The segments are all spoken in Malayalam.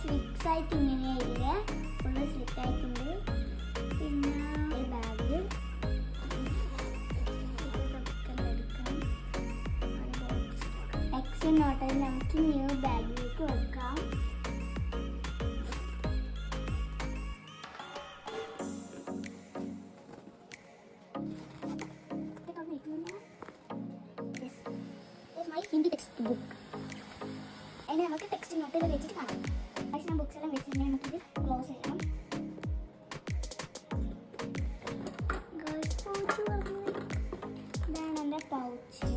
സ്ലിക്സ് ആയിട്ട് ഇങ്ങനെയില്ല, ഫുള്ള് സ്ലിക്ക് ആയിട്ടുണ്ട്. പിന്നെ ഒരു ബാഗ് എക്സ് നോട്ടായി നമുക്ക് ന്യൂ ബാഗിലേക്ക് വെക്കാം. Hindi text book. അതിന് നമുക്ക് ടെക്സ്റ്റ് നോട്ടിൽ വെച്ചിട്ട് കാണാം. പക്ഷേ ഞാൻ ബുക്സ് എല്ലാം വെച്ചിട്ടുണ്ടെങ്കിൽ നമുക്കിത് ക്ലോസ് ചെയ്യാം. ഇതാണ് എൻ്റെ പൗച്ച്.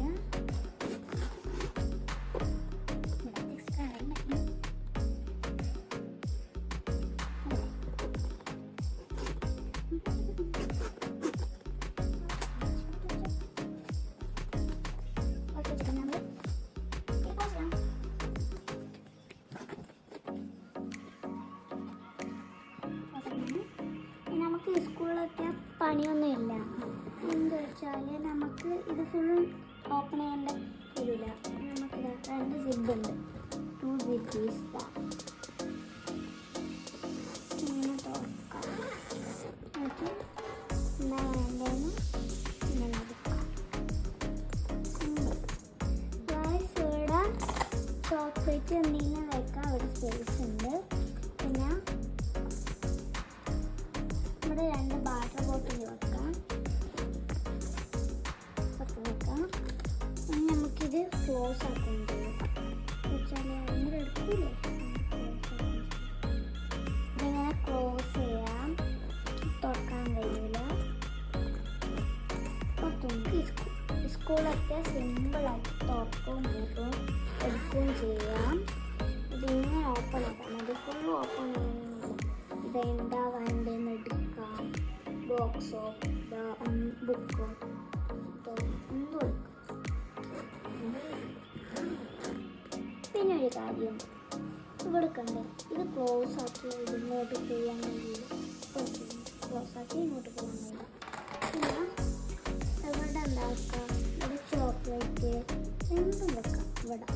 നമുക്ക് സ്കൂളിലൊക്കെ പണിയൊന്നുമില്ല. എന്താ വെച്ചാൽ നമുക്ക് ഇത് ഫുൾ ഓപ്പൺ ചെയ്യേണ്ട വരില്ല. നമുക്ക് 2 സിബ് ഉണ്ട്, 2 സിബീസ്. ഇങ്ങനെ തുറക്കാം. ഓക്കെ, എന്താ വേണ്ടതെന്ന് ഇങ്ങനെ എടുക്കാം. ഇവിടെ ചോക്ലേറ്റ് എന്തെങ്കിലും വെക്കാൻ ഒരു സ്പേസ് ഉണ്ട്. പിന്നെ ഇവിടെ 2 വാട്ടർ ബോട്ടിൽ വെക്കാം. ഇനി നമുക്കിത് ക്ലോസ് ആക്കുന്നത് വെച്ചാൽ അങ്ങനെ എടുക്കൂലേ, ഇതിങ്ങനെ ക്ലോസ് ചെയ്യാം. തുറക്കാൻ കഴിയില്ല. സ്കൂളൊക്കെ സിമ്പിളായിട്ട് തുറക്കുകയും പൂട്ടുകയും എടുക്കുകയും ചെയ്യാം. ഇതിങ്ങനെ ഓപ്പൺ ആക്കാം. അത് ഫുൾ ഓപ്പൺ ചെയ്യുന്നത് ഇതെന്താ വേണ്ടതെന്ന് എടുക്കാം. ബോക്സോ ബുക്കോ എന്തും എടുക്കാം. പിന്നെ ഒരു കാര്യം ഇവിടെ കണ്ടേ, ഇത് ക്ലോസ് ആക്കി ഇങ്ങോട്ട് പോകാൻ കഴിയില്ല. ക്ലോസ് ആക്കി ഇങ്ങോട്ട് പോകാൻ കഴിയില്ല. പിന്നെ ഇവിടെ എന്താക്കാം, ഇവിടെ ചോക്ലേറ്റ് എന്തും വെക്കാം. ഇവിടെ